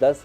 10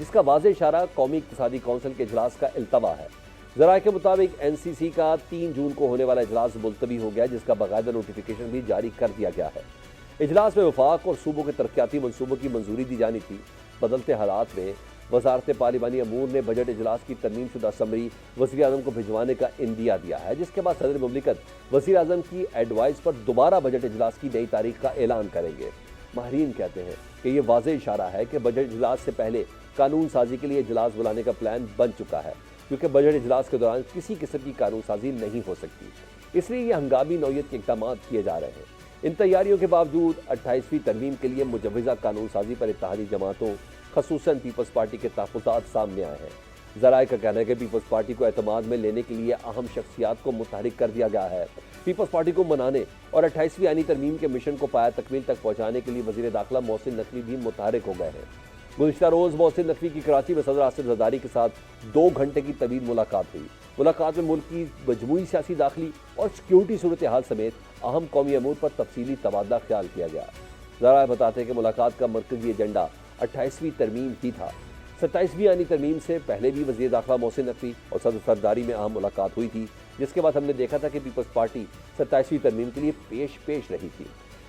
جس کا واضح اشارہ قومی اقتصادی کونسل کے اجلاس کا التوا ہے۔ ذرائع کے مطابق این سی سی کا 3 جون کو ہونے والا اجلاس ملتوی ہو گیا، جس کا باقاعدہ نوٹیفیکیشن بھی جاری کر دیا گیا ہے۔ اجلاس میں وفاق اور صوبوں کے ترقیاتی منصوبوں کی منظوری دی جانی تھی۔ بدلتے حالات میں وزارت پارلیمانی امور نے بجٹ اجلاس کی ترمیم شدہ سمری وزیر اعظم کو بھجوانے کا عندیہ دیا ہے، جس کے بعد صدر مملکت وزیر اعظم کی ایڈوائز پر دوبارہ بجٹ اجلاس کی نئی تاریخ کا اعلان کریں گے۔ ماہرین کہتے ہیں کہ یہ واضح اشارہ ہے کہ بجٹ اجلاس سے پہلے قانون سازی کے لیے اجلاس بلانے کا پلان بن چکا ہے، کیونکہ بجٹ اجلاس کے دوران کسی قسم کی قانون سازی نہیں ہو سکتی، اس لیے یہ ہنگامی نوعیت کے اقدامات کیے جا رہے ہیں۔ ان تیاریوں کے باوجود 28ویں ترمیم کے لیے مجوزہ قانون سازی پر اتحادی جماعتوں خصوصاً پیپلز پارٹی کے تحفظات سامنے آئے ہیں۔ ذرائع کا کہنا ہے کہ پیپلز پارٹی کو اعتماد میں لینے کے لیے اہم شخصیات کو متحرک کر دیا گیا ہے۔ پیپلز پارٹی کو منانے اور 28ویں آئینی ترمیم کے مشن کو پایہ تکمیل تک پہنچانے کے لیے وزیر داخلہ محسن نقوی بھی متحرک ہو گئے ہیں۔ گزشتہ روز محسن نقوی کی کراچی میں صدر آصف زرداری کے ساتھ 2 گھنٹے کی طویل ملاقات ہوئی۔ ملاقات میں ملک کی مجموعی سیاسی داخلی اور سیکیورٹی صورتحال سمیت اہم قومی امور پر تفصیلی تبادلہ خیال کیا گیا۔ ذرائع بتاتے ہیں کہ ملاقات کا مرکزی ایجنڈا 28ویں ترمیم ہی تھا۔ 27ویں آئینی ترمیم سے پہلے بھی وزیر داخلہ محسن نقوی اور صدر زرداری میں اہم ملاقات ہوئی تھی، جس کے بعد ہم نے دیکھا تھا کہ پیپلز پارٹی 27ویں ترمیم کے لیے پیش رہی تھی۔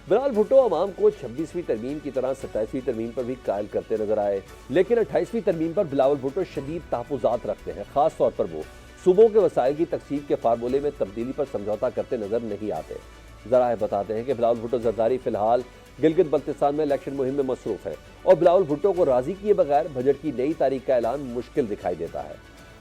بلال بھٹو عوام کو 26ویں ترمیم کی طرح 27ویں ترمیم پر بھی قائل کرتے نظر آئے، لیکن 28ویں ترمیم پر بلاول بھٹو شدید تحفظات رکھتے ہیں۔ خاص طور پر وہ صوبوں کے وسائل کی تقسیم کے فارمولے میں تبدیلی پر سمجھوتہ کرتے نظر نہیں آتے۔ ذرائع بتاتے ہیں کہ بلاول بھٹو زرداری فی الحال گلگت بلتستان میں الیکشن مہم میں مصروف ہے، اور بلاول بھٹو کو راضی کیے بغیر بجٹ کی نئی تاریخ کا اعلان مشکل دکھائی دیتا ہے۔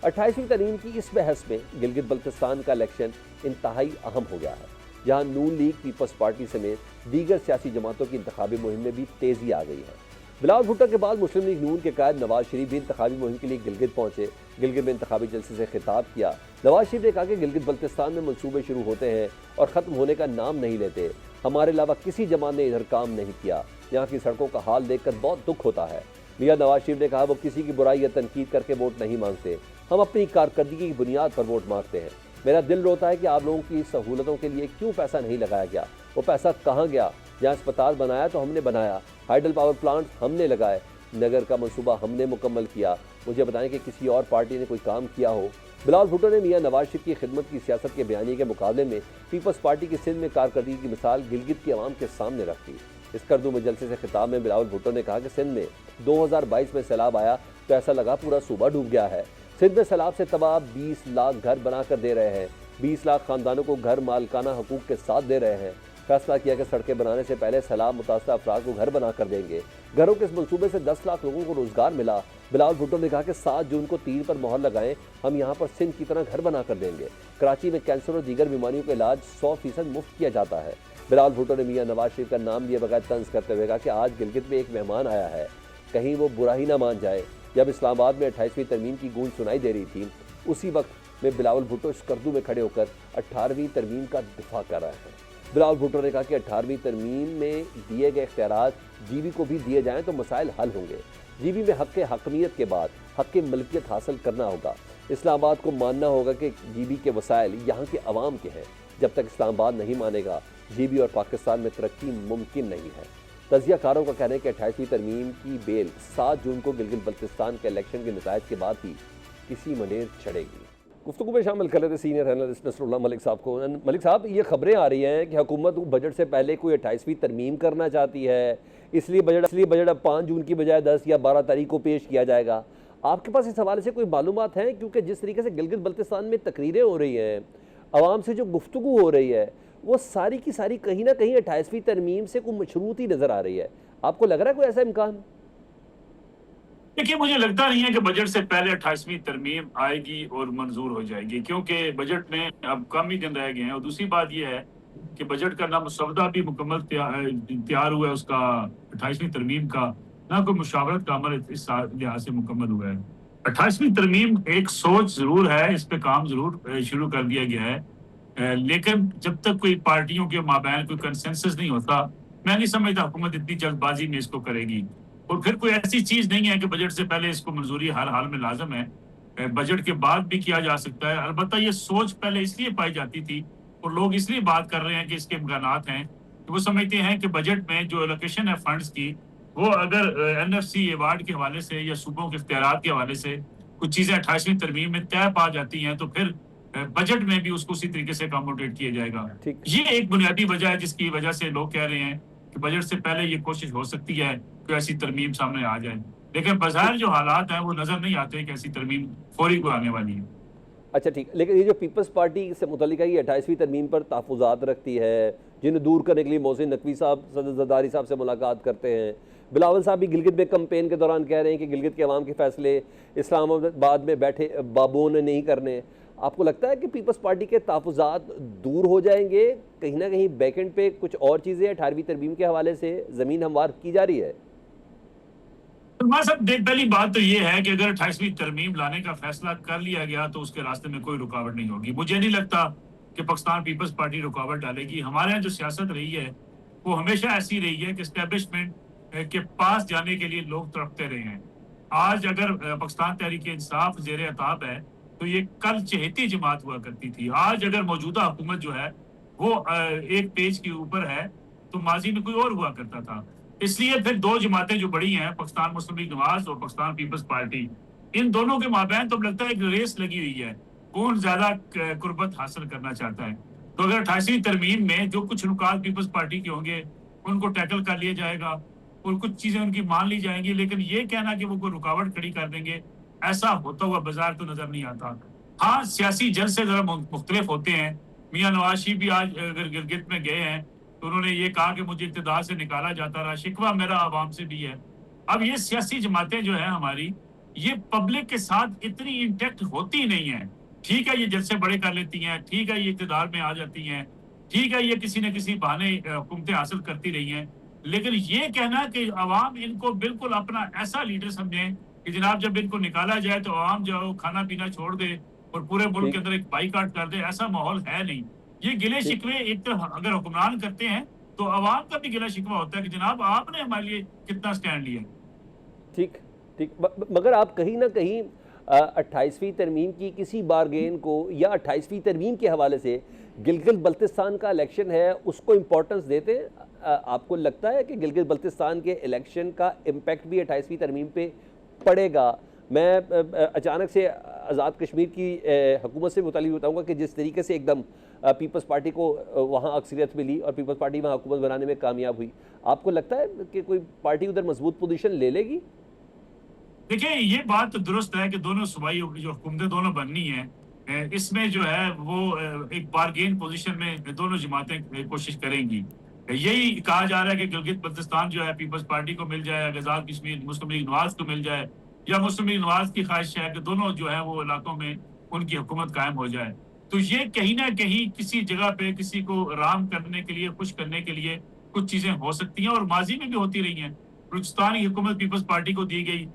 28ویں ترمیم کی اس بحث میں گلگت بلتستان کا الیکشن انتہائی اہم ہو گیا ہے، جہاں نون لیگ، پیپلز پارٹی سمیت دیگر سیاسی جماعتوں کی انتخابی مہم میں بھی تیزی آ گئی ہے۔ بلاول بھٹو کے بعد مسلم لیگ نون کے قائد نواز شریف بھی انتخابی مہم کے لیے گلگت پہنچے۔ گلگت میں انتخابی جلسے سے خطاب کیا۔ نواز شریف نے کہا کہ گلگت بلتستان میں منصوبے شروع ہوتے ہیں اور ختم ہونے کا نام نہیں لیتے۔ ہمارے علاوہ کسی جماعت نے ادھر کام نہیں کیا۔ یہاں کی سڑکوں کا حال دیکھ کر بہت دکھ ہوتا ہے۔ میاں نواز شریف نے کہا وہ کسی کی برائی یا تنقید کر کے ووٹ نہیں مانگتے، ہم اپنی کارکردگی کی بنیاد پر ووٹ مانگتے ہیں۔ میرا دل روتا ہے کہ آپ لوگوں کی سہولتوں کے لیے کیوں پیسہ نہیں لگایا گیا، وہ پیسہ کہاں گیا؟ جہاں اسپتال بنایا تو ہم نے بنایا، ہائیڈل پاور پلانٹ ہم نے لگائے، نگر کا منصوبہ ہم نے مکمل کیا، مجھے بتائیں کہ کسی اور پارٹی نے کوئی کام کیا ہو؟ بلاول بھٹو نے میاں نواز شریف کی خدمت کی سیاست کے بیانیے کے مقابلے میں پیپلز پارٹی کی سندھ میں کارکردگی کی مثال گلگت کی عوام کے سامنے رکھی۔ اس کردو میں جلسے سے خطاب میں بلاول بھٹو نے کہا کہ سندھ میں 2022 میں سیلاب آیا تو ایسا لگا پورا صوبہ ڈوب گیا ہے۔ سندھ میں سیلاب سے تباہ 20 لاکھ گھر بنا کر دے رہے ہیں، 20 لاکھ خاندانوں کو گھر مالکانہ حقوق کے ساتھ دے رہے ہیں۔ فیصلہ کیا کہ سڑکیں بنانے سے پہلے سیلاب متاثرہ افراد کو گھر بنا کر دیں گے۔ گھروں کے اس منصوبے سے 10 لاکھ لوگوں کو روزگار ملا۔ بلاول بھٹو نے کہا کہ 7 جون کو تیر پر مہر لگائیں، ہم یہاں پر سندھ کی طرح گھر بنا کر دیں گے۔ کراچی میں کینسر اور دیگر بیماریوں کا علاج 100% مفت کیا جاتا ہے۔ بلاول بھٹو نے میاں نواز شریف کا نام لیے بغیر طنز کرتے ہوئے کہا کہ آج گلگت میں ایک مہمان آیا ہے، کہیں وہ برا ہی نہ مان جائے۔ جب اسلام آباد میں 28ویں ترمیم کی گونج سنائی دے رہی تھی، اسی وقت میں بلاول بھٹو اس کردو میں کھڑے ہو کر 18ویں ترمیم کا دفاع کر رہے ہیں۔ بلاول بھٹو نے کہا کہ 18ویں ترمیم میں دیے گئے اختیارات جی بی کو بھی دیے جائیں تو مسائل حل ہوں گے۔ جی بی میں حق حکمیت کے بعد حق ملکیت حاصل کرنا ہوگا۔ اسلام آباد کو ماننا ہوگا کہ جی بی کے وسائل یہاں کے عوام کے ہیں۔ جب تک اسلام آباد نہیں مانے گا، جی بی اور پاکستان میں ترقی ممکن نہیں ہے۔ تجزیہ کاروں کا کہنا ہے کہ 28ویں ترمیم کی بیل 7 جون کو گلگت بلتستان کے الیکشن کے نتائج کے بعد ہی کسی منیر چڑھے گی۔ گفتگو میں شامل کر رہے تھے سینئر اینالسٹ نصر اللہ ملک صاحب کو۔ ملک صاحب، یہ خبریں آ رہی ہیں کہ حکومت بجٹ سے پہلے کوئی 28ویں ترمیم کرنا چاہتی ہے، اس لیے بجٹ اب 5 جون کی بجائے 10 یا 12 تاریخ کو پیش کیا جائے گا۔ آپ کے پاس اس حوالے سے کوئی معلومات ہیں؟ کیونکہ جس طریقے سے گلگت بلتستان میں تقریریں ہو رہی ہیں، عوام سے جو گفتگو ہو رہی ہے، وہ ساری کی ساری کہیں نہ کہیں 28ویں ترمیم سے کوئی مشروط ہی نظر آ رہی ہے۔ آپ کو لگ رہا ہے کوئی ایسا امکان؟ دیکھیے، مجھے لگتا نہیں ہے کہ بجٹ سے پہلے 28ویں ترمیم آئے گی اور منظور ہو جائے گی، کیونکہ بجٹ میں اب کم ہی دن رہ گئے ہیں، اور دوسری بات یہ ہے کہ بجٹ کا نہ مسودہ بھی مکمل تیار ہوا ہے، اس کا 28ویں ترمیم کا نہ کوئی مشاورت کا عمل اس لحاظ سے مکمل ہوا ہے۔ 28ویں ترمیم ایک سوچ ضرور ہے، اس پہ کام ضرور شروع کر دیا گیا ہے، لیکن جب تک کوئی پارٹیوں کے مابین کوئی کنسنسس نہیں ہوتا، میں نہیں سمجھتا حکومت اتنی جلد بازی میں اس کو کرے گی۔ اور پھر کوئی ایسی چیز نہیں ہے کہ بجٹ سے پہلے اس کو منظوری ہر حال میں لازم ہے، بجٹ کے بعد بھی کیا جا سکتا ہے۔ البتہ یہ سوچ پہلے اس لیے پائی جاتی تھی اور لوگ اس لیے بات کر رہے ہیں کہ اس کے امکانات ہیں کہ وہ سمجھتے ہیں کہ بجٹ میں جو الوکیشن ہے فنڈز کی، وہ اگر NFC ایوارڈ کے حوالے سے یا صوبوں کے اختیارات کے حوالے سے کچھ چیزیں 28ویں ترمیم میں طے پا جاتی ہیں تو پھر بجٹ میں بھی اس کو اسی طریقے سے اکاموڈیٹ کیا جائے گا. یہ ایک بنیادی وجہ ہے جس کی وجہ سے لوگ کہہ رہے ہیں کہ بجٹ سے پہلے یہ کوشش ہو سکتی ہے کہ ایسی ترمیم سامنے آ جائے, لیکن بظاہر جو حالات ہیں وہ نظر نہیں آتے کہ ایسی ترمیم فوری کو آنے والی ہے. اچھا ٹھیک, لیکن یہ جو پیپلز پارٹی سے متعلق ہے یہ 28ویں ترمیم پر تحفظات رکھتی ہے, جنہیں دور کرنے کے لیے محسن نقوی صاحب صدر زرداری صاحب سے ملاقات کرتے ہیں. بلاول صاحب بھی گلگت میں کمپین کے دوران کہہ رہے ہیں کہ گلگت کے عوام کے فیصلے اسلام آباد میں بیٹھے بابوں نے نہیں کرنے. آپ کو لگتا ہے کہ پیپلز پارٹی کے تحفظات دور ہو جائیں گے؟ کہیں نہ کہیں بیک اینڈ پہ کچھ اور چیزیں 18ویں ترمیم کے حوالے سے زمین ہموار کی جا رہی ہے؟ صاحب پہلی بات تو یہ ہے کہ اگر 28ویں ترمیم لانے کا فیصلہ کر لیا گیا تو اس کے راستے میں کوئی رکاوٹ نہیں ہوگی. مجھے نہیں لگتا کہ پاکستان پیپلز پارٹی رکاوٹ ڈالے گی. ہمارے یہاں جو سیاست رہی ہے وہ ہمیشہ ایسی رہی ہے کہ اسٹیبلشمنٹ کے پاس جانے کے لیے لوگ تڑپتے رہے ہیں. آج اگر پاکستان تحریک انصاف زیر عطاب ہے تو یہ کل چہیتی جماعت ہوا کرتی تھی. آج اگر موجودہ حکومت جو ہے وہ ایک پیج کے اوپر ہے تو ماضی میں کوئی اور ہوا کرتا تھا. اس لیے پھر دو جماعتیں جو بڑی ہیں, پاکستان مسلم لیگ نواز اور پاکستان پیپلز پارٹی, ان دونوں کے مابین تو لگتا ہے ایک ریس لگی ہوئی ہے کون زیادہ قربت حاصل کرنا چاہتا ہے. تو اگر 28ویں ترمیم میں جو کچھ نکات پیپلز پارٹی کے ہوں گے ان کو ٹیکل کر لیا جائے گا اور کچھ چیزیں ان کی مان لی جائیں گی, لیکن یہ کہنا کہ وہ کوئی رکاوٹ کھڑی کر دیں گے ایسا ہوتا ہوا بازار تو نظر نہیں آتا. ہاں سیاسی جلسے ذرا مختلف ہوتے ہیں. میاں نواز شریف بھی آج اگر گلگت میں گئے ہیں تو انہوں نے یہ کہا کہ مجھے اقتدار سے نکالا جاتا رہا, شکوہ میرا عوام سے بھی ہے. اب یہ سیاسی جماعتیں جو ہیں ہماری یہ پبلک کے ساتھ اتنی انٹیکٹ ہوتی نہیں ہیں. ٹھیک ہے یہ جلسے بڑے کر لیتی ہیں, ٹھیک ہے یہ اقتدار میں آ جاتی ہیں, ٹھیک ہے یہ کسی نہ کسی بہانے حکومتیں حاصل کرتی رہی ہیں, لیکن یہ کہنا کہ عوام ان کو بالکل اپنا ایسا لیڈر سمجھیں کہ جناب جب ان کو نکالا جائے تو عوام جو ہے کھانا پینا چھوڑ دے اور پورے ملک کے اندر ایک بائیکاٹ کر دے, ایسا ماحول ہے نہیں. یہ گلے شکوے ایک طرف اگر حکمران کرتے ہیں تو عوام کا بھی گلا شکوہ ہوتا ہے کہ جناب آپ نے ہمارے لیے کتنا سٹینڈ لیا. ٹھیک ٹھیک, مگر آپ کہیں نہ کہیں 28ویں ترمیم کی کسی بارگین کو یا 28ویں ترمیم کے حوالے سے گلگت بلتستان کا الیکشن ہے اس کو امپورٹنس دیتے ہیں. آپ کو لگتا ہے کہ گلگت بلتستان کے الیکشن کا امپیکٹ بھی 28ویں ترمیم پہ پڑے گا؟ میں اچانک سے آزاد کشمیر کی حکومت سے متعلق بتاؤں گا کہ جس طریقے سے ایک دم پیپلز پارٹی کو وہاں اکثریت ملی اور پیپلز پارٹی وہاں حکومت بنانے میں کامیاب ہوئی, آپ کو لگتا ہے کہ کوئی پارٹی ادھر مضبوط پوزیشن لے لے گی؟ دیکھیں یہ بات تو درست ہے کہ دونوں صوبائی جو حکومتیں دونوں بننی ہیں اس میں جو ہے وہ ایک بارگین پوزیشن میں دونوں جماعتیں کوشش کریں گی. یہی کہا جا رہا ہے کہ گلگت بلتستان جو ہے پیپلز پارٹی کو مل جائے, آزاد کشمیر مسلم لیگ نواز کو مل جائے, یا مسلم لیگ نواز کی خواہش ہے کہ دونوں جو ہے وہ علاقوں میں ان کی حکومت قائم ہو جائے. تو یہ کہیں نہ کہیں کسی جگہ پہ کسی کو رام کرنے کے لیے, خوش کرنے کے لیے کچھ چیزیں ہو سکتی ہیں اور ماضی میں بھی ہوتی رہی ہیں. بلوچستان کی حکومت پیپلز پارٹی کو دی گئی,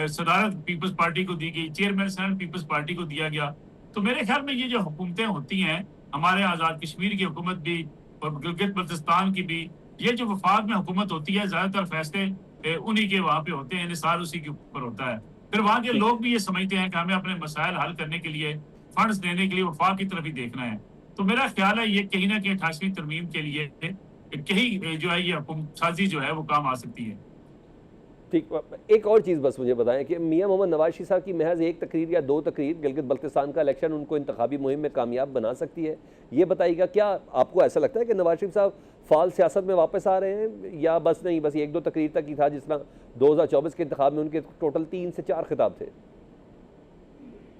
صدارت پیپلز پارٹی کو دی گئی, چیئرمین سینٹ پیپلز پارٹی کو دیا گیا. تو میرے خیال میں یہ جو حکومتیں ہوتی ہیں, ہمارے آزاد کشمیر کی حکومت بھی اور گلگت بلتستان کی بھی, یہ جو وفاق میں حکومت ہوتی ہے زیادہ تر فیصلے انہی کے وہاں پہ ہوتے ہیں, انحصار اسی کے اوپر ہوتا ہے. پھر وہاں کے لوگ بھی یہ سمجھتے ہیں کہ ہمیں اپنے مسائل حل کرنے کے لیے, فنڈز دینے کے لیے وفاق کی طرف ہی دیکھنا ہے. تو میرا خیال ہے یہ کہیں نہ کہیں 28ویں ترمیم کے لیے کہیں جو ہے یہ حکومت سازی جو ہے وہ کام آ سکتی ہے. ٹھیک, ایک اور چیز بس مجھے بتائیں کہ میاں محمد نواز شریف صاحب کی محض ایک تقریر یا دو تقریر گلگت بلتستان کا الیکشن ان کو انتخابی مہم میں کامیاب بنا سکتی ہے؟ یہ بتائیے گا, کیا آپ کو ایسا لگتا ہے کہ نواز شریف صاحب فعال سیاست میں واپس آ رہے ہیں یا بس نہیں, بس ایک دو تقریر تک ہی تھا جس طرح 2024 کے انتخاب میں ان کے ٹوٹل 3 سے 4 خطاب تھے؟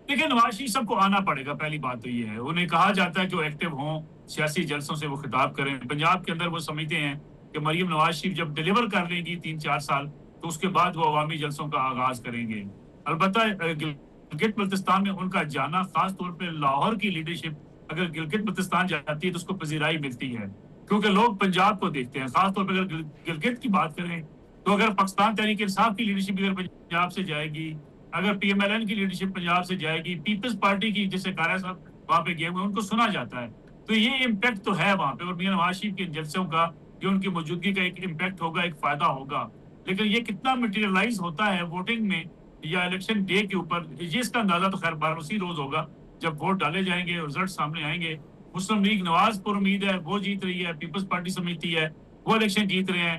دیکھیں نواز شریف صاحب کو آنا پڑے گا, پہلی بات تو یہ ہے. انہیں کہا جاتا ہے کہ وہ ایکٹیو ہوں, سیاسی جلسوں سے وہ خطاب کریں. پنجاب کے اندر وہ سمجھتے ہیں کہ مریم نواز شریف جب ڈیلیور کر لیں گی 3-4 سال تو اس کے بعد وہ عوامی جلسوں کا آغاز کریں گے. البتہ گلگت بلتستان میں ان کا جانا, خاص طور پہ لاہور کی لیڈرشپ اگر گلگت بلتستان جاتی ہے تو اس کو پذیرائی ملتی ہے, کیونکہ لوگ پنجاب کو دیکھتے ہیں. خاص طور پہ اگر گلگت کی بات کریں تو اگر پاکستان تحریک انصاف کی لیڈرشپ اگر پنجاب سے جائے گی, اگر PMLN کی لیڈرشپ پنجاب سے جائے گی, پیپلز پارٹی کی جیسے کاریا صاحب وہاں پہ گئے ہوئے ان کو سنا جاتا ہے, تو یہ امپیکٹ تو ہے وہاں پہ. اور میاں نواز شریف کے جلسوں کا جو ان کی موجودگی کا ایک امپیکٹ ہوگا, ایک فائدہ ہوگا, لیکن یہ کتنا مٹیریلائز ہوتا ہے ووٹنگ میں یا الیکشن ڈے کے اوپر, یہ اس کا اندازہ تو خیر بار اسی روز ہوگا جب ووٹ ڈالے جائیں گے اور رزلٹ سامنے آئیں گے. مسلم لیگ نواز پر امید ہے وہ جیت رہی ہے, پیپلز پارٹی سمجھتی ہے وہ الیکشن جیت رہے ہیں.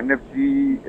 NFC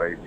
RIC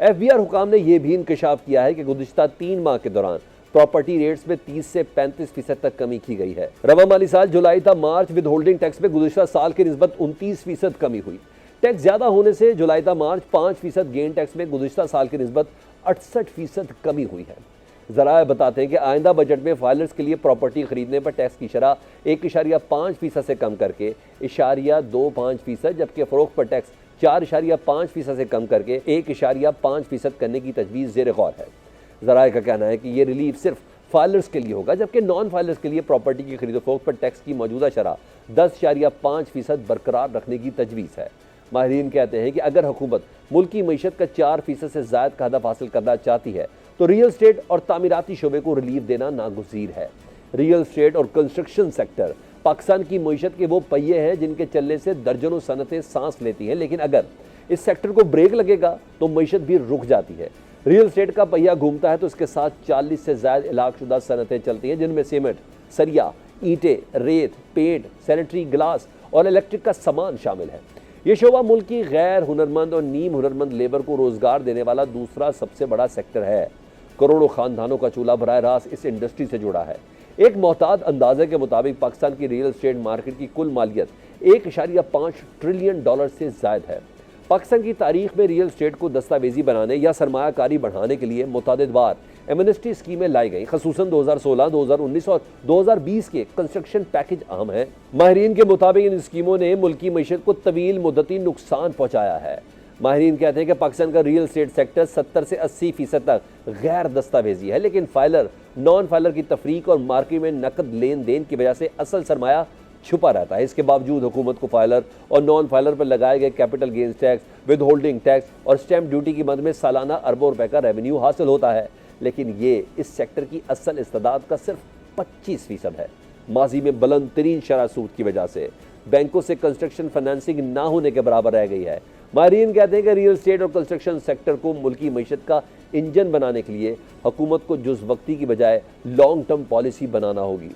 F B R حکام نے یہ بھی انکشاف کیا ہے کہ گزشتہ 3 ماہ کے دوران پراپرٹی ریٹس میں 30 سے 35% تک کمی کی گئی ہے۔ رواں مالی سال جولائی تا مارچ ود ہولڈنگ ٹیکس میں گزشتہ سال کی نسبت 29% کمی ہوئی۔ ٹیکس زیادہ ہونے سے جولائی تا مارچ 5% گین ٹیکس میں گزشتہ سال کی نسبت 68% کمی ہوئی ہے۔ ذرائع بتاتے ہیں کہ آئندہ بجٹ میں فائلرز کے لیے پراپرٹی خریدنے پر ٹیکس کی شرح 1.5% سے کم کر کے 0.25%، جبکہ فروخت پر ٹیکس 4.5% سے کم کر کے 1.5% کرنے کی تجویز زیر غور ہے۔ ذرائع کا کہنا ہے کہ یہ ریلیف صرف فائلرز کے لیے ہوگا، جبکہ نان فائلرز کے لیے پراپرٹی کی خرید و فروخت پر ٹیکس کی موجودہ شرح 10.5% برقرار رکھنے کی تجویز ہے۔ ماہرین کہتے ہیں کہ اگر حکومت ملکی معیشت کا 4% سے زائد کا ہدف حاصل کرنا چاہتی ہے تو ریل اسٹیٹ اور تعمیراتی شعبے کو ریلیف دینا ناگزیر ہے۔ ریل اسٹیٹ اور کنسٹرکشن سیکٹر پاکستان کی معیشت کے وہ پہیے ہیں جن کے چلنے سے درجنوں صنعتیں سانس لیتی ہیں، لیکن اگر اس سیکٹر کو بریک لگے گا تو معیشت بھی رک جاتی ہے۔ ریل اسٹیٹ کا پہیہ گھومتا ہے تو اس کے ساتھ 40 سے زائد علاق شدہ صنعتیں چلتی ہیں، جن میں سیمنٹ، سریا، اینٹیں، ریت، پینٹ، سینیٹری، گلاس اور الیکٹرک کا سامان شامل ہے۔ یہ شعبہ ملک کی غیر ہنرمند اور نیم ہنرمند لیبر کو روزگار دینے والا دوسرا سب سے بڑا سیکٹر ہے۔ کروڑوں خاندانوں کا چولہا براہ راست اس انڈسٹری سے جڑا ہے۔ ایک محتاط اندازے کے مطابق پاکستان کی ریل اسٹیٹ مارکیٹ کی کل مالیت $1.5 ٹریلین سے زائد ہے۔ پاکستان کی تاریخ میں ریل اسٹیٹ کو دستاویزی بنانے یا سرمایہ کاری بڑھانے کے لیے متعدد بار ایمنسٹی اسکیمیں لائی گئیں، خصوصاً 2016، 2019 اور 2020 کے کنسٹرکشن پیکج اہم ہیں۔ ماہرین کے مطابق ان اسکیموں نے ملکی معیشت کو طویل مدتی نقصان پہنچایا ہے۔ ماہرین کہتے ہیں کہ پاکستان کا ریل اسٹیٹ سیکٹر 70 سے 80% تک غیر دستاویزی ہے، لیکن فائلر نان فائلر کی تفریق اور مارکیٹ میں نقد لین دین کی وجہ سے اصل سرمایہ چھپا رہتا ہے۔ اس کے باوجود حکومت کو فائلر اور نان فائلر پر لگائے گئے capital gains tax, withholding tax اور سٹیمپ ڈیوٹی کی مد میں سالانہ اربوں روپے کا ریونیو حاصل ہوتا ہے، لیکن یہ اس سیکٹر کی اصل استعداد کا صرف 25% ہے۔ ماضی میں بلند ترین شرح سود کی وجہ سے بینکوں سے کنسٹرکشن فائنانسنگ نہ ہونے کے برابر رہ گئی ہے۔ ماہرین کہتے ہیں کہ ریل اسٹیٹ اور کنسٹرکشن سیکٹر کو ملکی معیشت کا انجن بنانے کے لیے حکومت کو جز وقتی کی بجائے لانگ ٹرم پالیسی بنانا ہوگی۔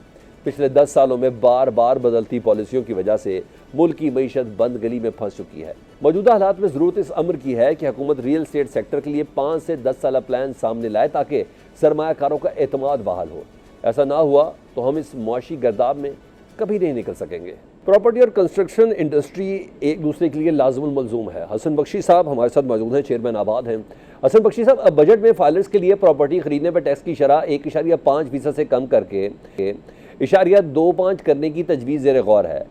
پچھلے 10 سالوں میں بار بار بدلتی پالیسیوں کی وجہ سے ملک کی معیشت بند گلی میں پھنس چکی ہے۔ موجودہ حالات میں ضرورت اس امر کی ہے کہ حکومت ریل اسٹیٹ سیکٹر کے لیے 5 سے 10 سالہ پلان سامنے لائے تاکہ سرمایہ کاروں کا اعتماد بحال ہو۔ ایسا نہ ہوا تو ہم اس معاشی گرداب میں کبھی نہیں نکل سکیں گے۔ پراپرٹی اور کنسٹرکشن انڈسٹری ایک دوسرے کے لیے لازم الملزوم ہے۔ حسن بخشی صاحب ہمارے ساتھ موجود ہیں، چیئرمین آباد ہیں۔ حسن بخشی صاحب، اب بجٹ میں فائلرز کے لیے پراپرٹی خریدنے پر ٹیکس کی شرح 1.5% سے کم کر کے 0.25 کرنے کی تجویز زیر غور ہے۔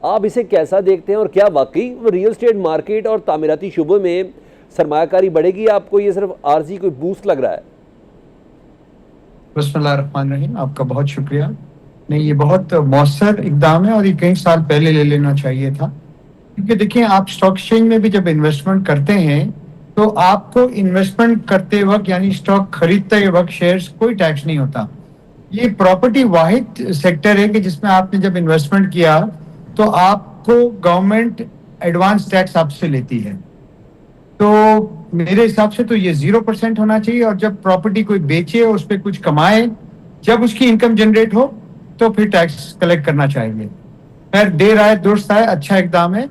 آپ اسے کیسا دیکھتے ہیں اور کیا واقعی ریل اسٹیٹ مارکیٹ اور تعمیراتی شعبوں میں سرمایہ کاری بڑھے گی؟ آپ کو یہ صرف عارضی کوئی بوسٹ لگ رہا ہے؟ بسم اللہ الرحمن الرحیم، آپ کا بہت شکریہ۔ نہیں، یہ بہت مؤثر اقدام ہے اور یہ کئی سال پہلے لے لینا چاہیے تھا، کیونکہ دیکھیں آپ اسٹاک ایکسچینج میں بھی جب انویسٹمنٹ کرتے ہیں تو آپ کو انویسٹمنٹ کرتے وقت یعنی اسٹاک خریدتے وقت شیئرز کوئی ٹیکس نہیں ہوتا۔ یہ پراپرٹی واحد سیکٹر ہے کہ جس میں آپ نے جب انویسٹمنٹ کیا تو آپ کو گورنمنٹ ایڈوانس ٹیکس آپ سے لیتی ہے، تو میرے حساب سے تو یہ 0% ہونا چاہیے، اور جب پراپرٹی کوئی بیچے اس پہ کچھ کمائے، جب اس کی انکم جنریٹ ہو تو پھر ٹیکس کلیکٹ کرنا چاہیے۔ خیر دیر آئے درست آئے، اچھا اقدام ہے،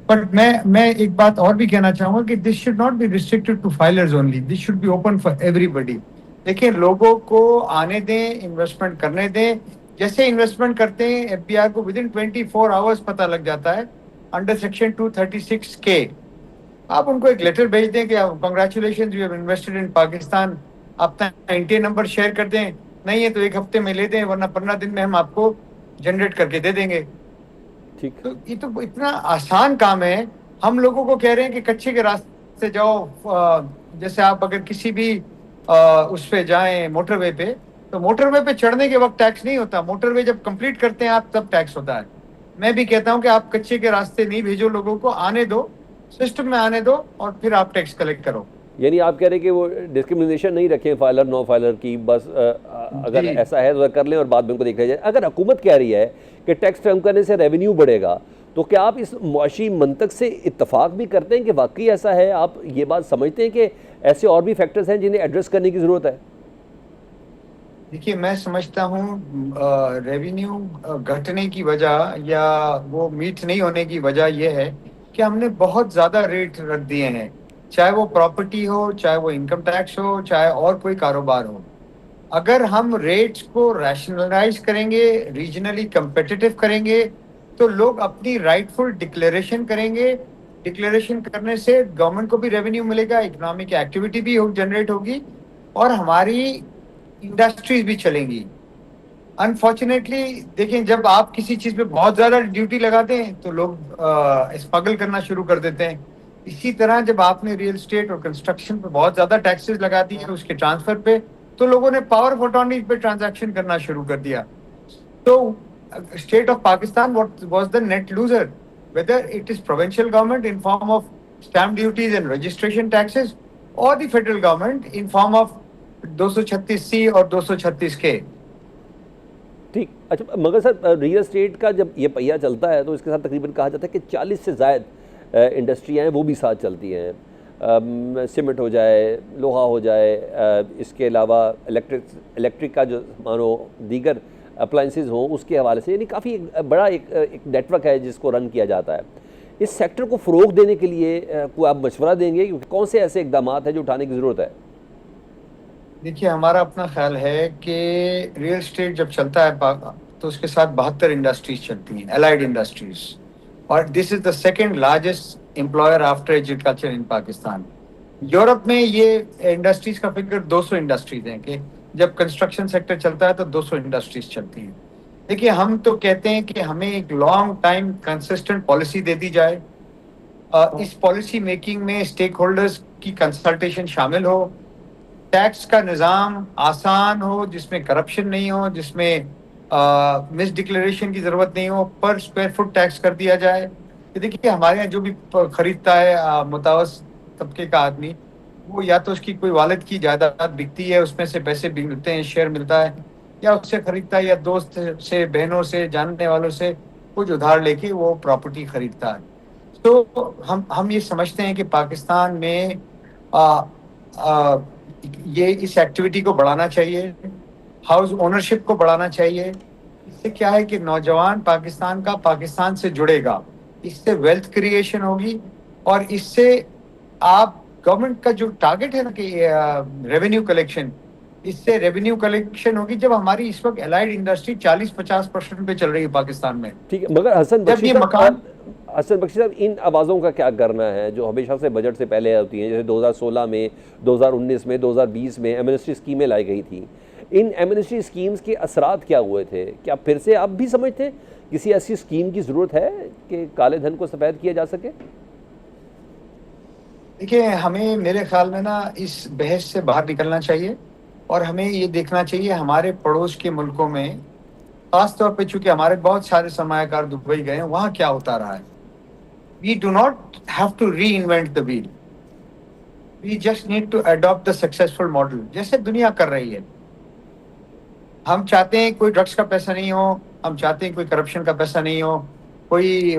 پر میں ایک بات اور بھی کہنا چاہوں گا کہ this should not be restricted to filers only, this should be open for everybody. دیکھیں لوگوں کو آنے دیں، انویسٹمنٹ کرنے دیں، جیسے انویسٹمنٹ کرتے ہیں ایف بی آر کو ودن 24 آورز پتہ لگ جاتا ہے انڈر سیکشن 236K۔ آپ ان کو ایک لیٹر بھیج دیں کہ congratulation you have invested in Pakistan, اپنا انٹی نمبر شیئر کر دیں، نہیں ہے تو 1 ہفتے میں لے دیں، ورنہ 15 دن میں ہم آپ کو جنریٹ کر کے دے دیں گے۔ ٹھیک، تو یہ تو اتنا آسان کام ہے۔ ہم لوگوں کو کہہ رہے ہیں کہ کچے کے راستے سے جاؤ، جیسے آپ اگر کسی بھی اس پہ جائیں موٹر وے پہ، تو موٹر وے پہ چڑھنے کے وقت ٹیکس نہیں ہوتا، موٹر وے جب کمپلیٹ کرتے ہیں آپ تب ٹیکس ہوتا ہے۔ میں بھی کہتا ہوں کہ آپ کچے کے راستے نہیں بھیجو، لوگوں کو آنے دو، سسٹم میں آنے دو، اور پھر آپ ٹیکس کلیکٹ کرو۔ یعنی آپ کہہ رہے ہیں کہ وہ ڈسکریمنیشن نہیں رکھیں فائلر نو فائلر کی، بس اگر ایسا ہے تو کر لیں اور بعد میں ان کو دیکھ لیا جائے۔ اگر حکومت کہہ رہی ہے کہ ٹیکس کم کرنے سے ریونیو بڑھے گا، تو کیا آپ اس معاشی منطق سے اتفاق بھی کرتے ہیں کہ واقعی ایسا ہے؟ آپ یہ بات سمجھتے ہیں کہ ایسے اور بھی فیکٹرز ہیں جنہیں ایڈریس کرنے کی ضرورت ہے؟ دیکھیے میں سمجھتا ہوں ریونیو گھٹنے کی وجہ یا وہ میٹ نہیں ہونے کی وجہ یہ ہے کہ ہم نے بہت زیادہ ریٹ رکھ دیے ہیں۔ چاہے وہ پراپرٹی ہو, چاہے وہ انکم ٹیکس ہو, چاہے اور کوئی کاروبار ہو. اگر ہم ریٹس کو ریشنلائز کریں گے, ریجنلی کمپیٹیٹو کریں گے, تو لوگ اپنی رائٹ فل ڈکلیریشن کریں گے. ڈکلیریشن کرنے سے گورنمنٹ کو بھی ریونیو ملے گا, اکنامک ایکٹیویٹی بھی جنریٹ ہوگی, اور ہماری انڈسٹریز بھی چلیں گی. انفارچونیٹلی دیکھیں, جب آپ کسی چیز پہ بہت زیادہ ڈیوٹی لگاتے ہیں تو لوگ اسمگل کرنا شروع کر دیتے ہیں. اسی طرح جب آپ نے ریئل اسٹیٹ اور کنسٹرکشن پہ بہت زیادہ ٹیکسز لگا دی ہیں اس کے ٹرانسفر پہ, تو لوگوں نے پاور آف اٹارنی پہ ٹرانزیکشن کرنا شروع کر دیا. تو state of Pakistan was the net loser, whether it is provincial government in form of stamp duties and registration taxes or the federal government in form of 236C اور 236K. ٹھیک. اچھا مگر سر, ریئل اسٹیٹ کا جب یہ پہیہ چلتا ہے تو اس کے ساتھ تقریباً کہا جاتا ہے کہ 40 سے زائد انڈسٹریاں ہیں وہ بھی ساتھ چلتی ہیں. سیمنٹ ہو جائے, لوہا ہو جائے, اس کے علاوہ الیکٹرک کا جو مانو دیگر اپلائنسز ہوں اس کے حوالے سے, یعنی کافی بڑا ایک نیٹ ورک ہے جس کو رن کیا جاتا ہے. اس سیکٹر کو فروغ دینے کے لیے کوئی آپ مشورہ دیں گے, کیونکہ کون سے ایسے اقدامات ہیں جو اٹھانے کی ضرورت ہے؟ دیکھیے, ہمارا اپنا خیال ہے کہ ریئل اسٹیٹ جب چلتا ہے تو اس کے ساتھ 72 انڈسٹریز چلتی ہیں, الائڈ انڈسٹریز, اور this is the second largest employer after agriculture in Pakistan. Europe میں یہ انڈسٹریز کا فگر 200 انڈسٹریز ہیں, کہ جب کنسٹرکشن سیکٹر چلتا ہے تو 200 انڈسٹریز چلتی ہیں. دیکھیے, ہم تو کہتے ہیں کہ ہمیں ایک لانگ ٹائم کنسسٹنٹ پالیسی دے دی جائے. اس پالیسی میکنگ میں اسٹیک ہولڈرز کی کنسلٹیشن شامل ہو, ٹیکس کا نظام آسان ہو جس میں کرپشن نہیں ہو, جس میں مس ڈکلیریشن کی ضرورت نہیں ہو, پر اسکوائر فٹ ٹیکس کر دیا جائے. دیکھیے, ہمارے یہاں جو بھی خریدتا ہے متوسط طبقے کا آدمی, وہ یا تو اس کی کوئی والد کی جائیداد بکتی ہے, اس میں سے پیسے ملتے ہیں, شیئر ملتا ہے, یا اس سے خریدتا ہے, یا دوست سے, بہنوں سے, جاننے والوں سے کچھ ادھار لے کے وہ پراپرٹی خریدتا ہے. تو ہم یہ سمجھتے ہیں کہ پاکستان میں یہ اس ایکٹیویٹی کو بڑھانا چاہیے, ہاؤس اونرشپ کو بڑھانا چاہیے. اس سے کیا ہے کہ نوجوان پاکستان سے جڑے گا, اس سے ویلتھ کریشن ہوگی, اور اس سے آپ گورنمنٹ کا جو ٹارگٹ ہے نا کہ ریونیو کلیکشن, اس سے ریونیو کلیکشن ہوگی. جب ہماری اس وقت الائڈ انڈسٹری 40-50% پہ چل رہی ہے پاکستان میں. ٹھیک ہے, مگر حسن بخشی صاحب, ان آوازوں کا کیا کرنا ہے جو ہمیشہ سے بجٹ سے پہلے ہوتی ہیں, جیسے 2016 میں, 2019 میں, 2020 میں ایمنسٹی اسکیمیں لائی گئی تھیں. ان ایمنسٹی اسکیمز کے اثرات کیا ہوئے تھے؟ کیا پھر سے آپ بھی سمجھتے ہیں کسی ایسی اسکیم کی ضرورت ہے کہ کالے دھن کو سفید کیا جا سکے؟ دیکھیے, ہمیں میرے خیال میں نا اس بحث سے باہر نکلنا چاہیے, اور ہمیں یہ دیکھنا چاہیے ہمارے پڑوس کے ملکوں میں, خاص طور پہ چونکہ ہمارے بہت سارے سرمایہ کار دبئی گئے ہیں, وہاں کیا ہوتا رہا ہے. We do not have to reinvent the wheel. We just need to adopt the successful model, جیسے دنیا کر رہی ہے. ہم چاہتے ہیں کوئی ڈرگس کا پیسہ نہیں ہو, ہم چاہتے ہیں کوئی کرپشن کا پیسہ نہیں ہو, کوئی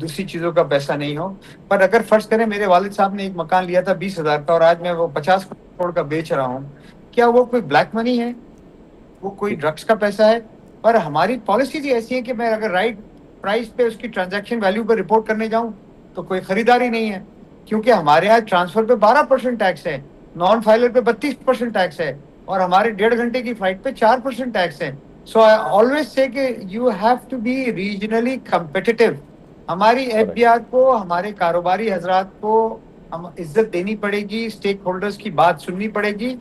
دوسری چیزوں کا پیسہ نہیں ہو. پر اگر فرض کریں میرے والد صاحب نے ایک مکان لیا تھا 20,000 کا, اور آج میں وہ 50 کروڑ کا بیچ رہا ہوں, کیا وہ کوئی بلیک منی ہے؟ وہ کوئی ڈرگس کا پیسہ ہے؟ پر ہماری پالیسیز ایسی ہیں کہ میں اگر رائٹ پرائز پہ اس کی ٹرانزیکشن ویلیو پہ رپورٹ کرنے جاؤں تو کوئی خریداری نہیں ہے, کیونکہ ہمارے یہاں ٹرانسفر پہ 12% ٹیکس ہے, نان فائلر پہ 32% ٹیکس ہے, اور ہمارے 1.5 گھنٹے کی فلائٹ پہ 4% ٹیکس ہے. سو آئی آلویز سے کہ you have to be regionally competitive. ہماری ایف بی آر کو, ہمارے کاروباری حضرات کو عزت دینی پڑے گی, اسٹیک ہولڈرز کی بات سننی پڑے گی,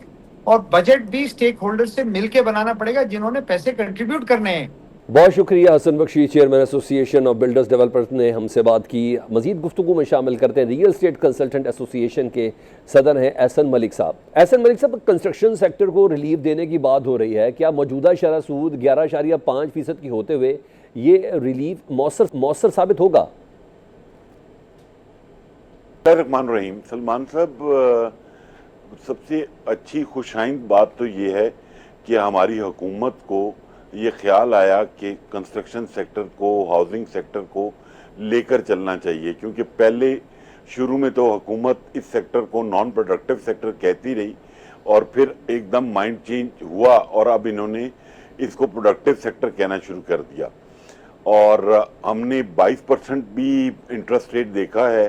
اور بجٹ بھی اسٹیک ہولڈر سے مل کے بنانا پڑے گا جنہوں نے پیسے کنٹریبیوٹ کرنے ہیں. بہت شکریہ حسن بخشی, چیئرمین ایسوسی ایشن آف بلڈرز ڈیولپرز نے ہم سے بات کی. مزید گفتگو میں شامل کرتے ہیں ریئل اسٹیٹ کنسلٹنٹ ایسوسی ایشن کے صدر ہیں احسن ملک صاحب. احسن ملک صاحب, کنسٹرکشن سیکٹر کو ریلیف دینے کی بات ہو رہی ہے, کیا موجودہ شرح سود 11.5% کی ہوتے ہوئے یہ ریلیف مؤثر ثابت ہوگا؟ الرحمن الرحیم. سلمان صاحب, سب سے اچھی خوش آئند بات تو یہ ہے کہ ہماری حکومت کو یہ خیال آیا کہ کنسٹرکشن سیکٹر کو, ہاؤسنگ سیکٹر کو لے کر چلنا چاہیے, کیونکہ پہلے شروع میں تو حکومت اس سیکٹر کو نان پروڈکٹیو سیکٹر کہتی رہی, اور پھر ایک دم مائنڈ چینج ہوا اور اب انہوں نے اس کو پروڈکٹیو سیکٹر کہنا شروع کر دیا. اور ہم نے 22% بھی انٹرسٹ ریٹ دیکھا ہے